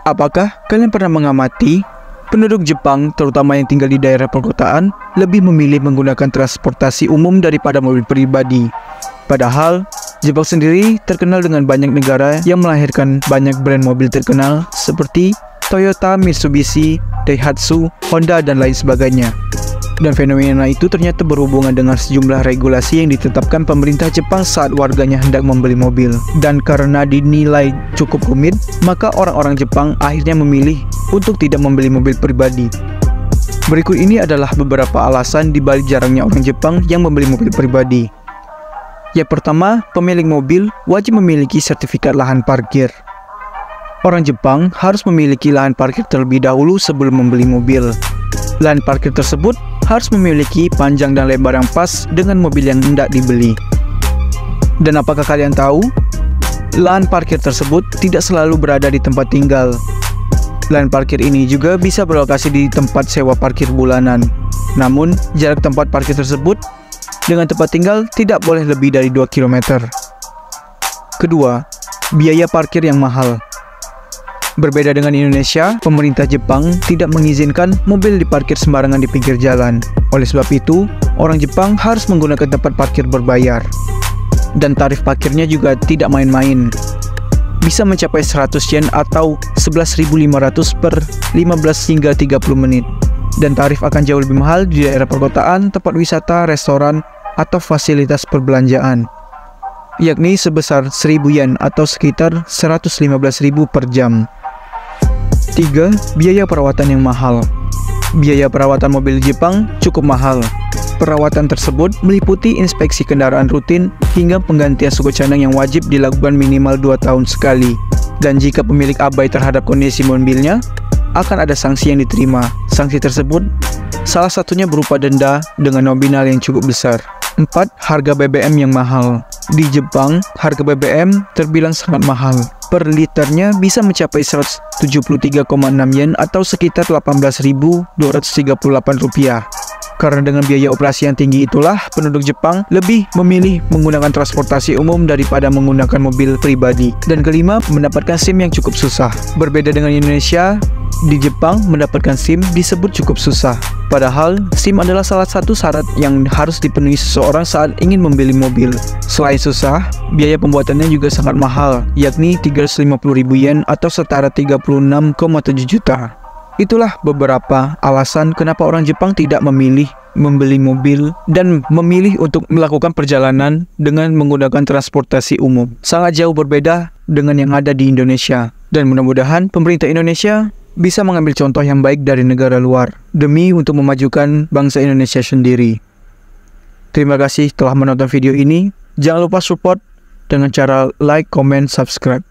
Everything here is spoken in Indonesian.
Apakah kalian pernah mengamati penduduk Jepang, terutama yang tinggal di daerah perkotaan, lebih memilih menggunakan transportasi umum daripada mobil pribadi? Padahal, Jepang sendiri terkenal dengan banyak negara yang melahirkan banyak brand mobil terkenal seperti Toyota, Mitsubishi, Daihatsu, Honda, dan lain sebagainya. Dan fenomena itu ternyata berhubungan dengan sejumlah regulasi yang ditetapkan pemerintah Jepang saat warganya hendak membeli mobil. Dan karena dinilai cukup rumit, maka orang-orang Jepang akhirnya memilih untuk tidak membeli mobil pribadi. Berikut ini adalah beberapa alasan di balik jarangnya orang Jepang yang membeli mobil pribadi. Yang pertama, pemilik mobil wajib memiliki sertifikat lahan parkir. Orang Jepang harus memiliki lahan parkir terlebih dahulu sebelum membeli mobil. Lahan parkir tersebut harus memiliki panjang dan lebar yang pas dengan mobil yang hendak dibeli. Dan apakah kalian tahu? Lahan parkir tersebut tidak selalu berada di tempat tinggal. Lahan parkir ini juga bisa berlokasi di tempat sewa parkir bulanan. Namun, jarak tempat parkir tersebut dengan tempat tinggal tidak boleh lebih dari 2 km. Kedua, biaya parkir yang mahal. Berbeda dengan Indonesia, pemerintah Jepang tidak mengizinkan mobil diparkir sembarangan di pinggir jalan. Oleh sebab itu, orang Jepang harus menggunakan tempat parkir berbayar. Dan tarif parkirnya juga tidak main-main. Bisa mencapai 100 yen atau 11.500 per 15 hingga 30 menit. Dan tarif akan jauh lebih mahal di daerah perkotaan, tempat wisata, restoran, atau fasilitas perbelanjaan, yakni sebesar 1.000 yen atau sekitar 115.000 per jam. 3. Biaya perawatan yang mahal. Biaya perawatan mobil Jepang cukup mahal. Perawatan tersebut meliputi inspeksi kendaraan rutin hingga penggantian suku cadang yang wajib dilakukan minimal 2 tahun sekali. Dan jika pemilik abai terhadap kondisi mobilnya, akan ada sanksi yang diterima. Sanksi tersebut salah satunya berupa denda dengan nominal yang cukup besar. 4. Harga BBM yang mahal. Di Jepang, harga BBM terbilang sangat mahal. Per liternya bisa mencapai 173,6 yen atau sekitar 18.238 rupiah. Karena dengan biaya operasi yang tinggi itulah, penduduk Jepang lebih memilih menggunakan transportasi umum daripada menggunakan mobil pribadi. Dan kelima, mendapatkan SIM yang cukup susah. Berbeda dengan Indonesia, di Jepang mendapatkan SIM disebut cukup susah. Padahal, SIM adalah salah satu syarat yang harus dipenuhi seseorang saat ingin membeli mobil. Selain susah, biaya pembuatannya juga sangat mahal, yakni 350.000 yen atau setara 36,7 juta. Itulah beberapa alasan kenapa orang Jepang tidak memilih membeli mobil dan memilih untuk melakukan perjalanan dengan menggunakan transportasi umum. Sangat jauh berbeda dengan yang ada di Indonesia. Dan mudah-mudahan pemerintah Indonesia bisa mengambil contoh yang baik dari negara luar demi untuk memajukan bangsa Indonesia sendiri. Terima kasih telah menonton video ini. Jangan lupa support dengan cara like, comment, subscribe.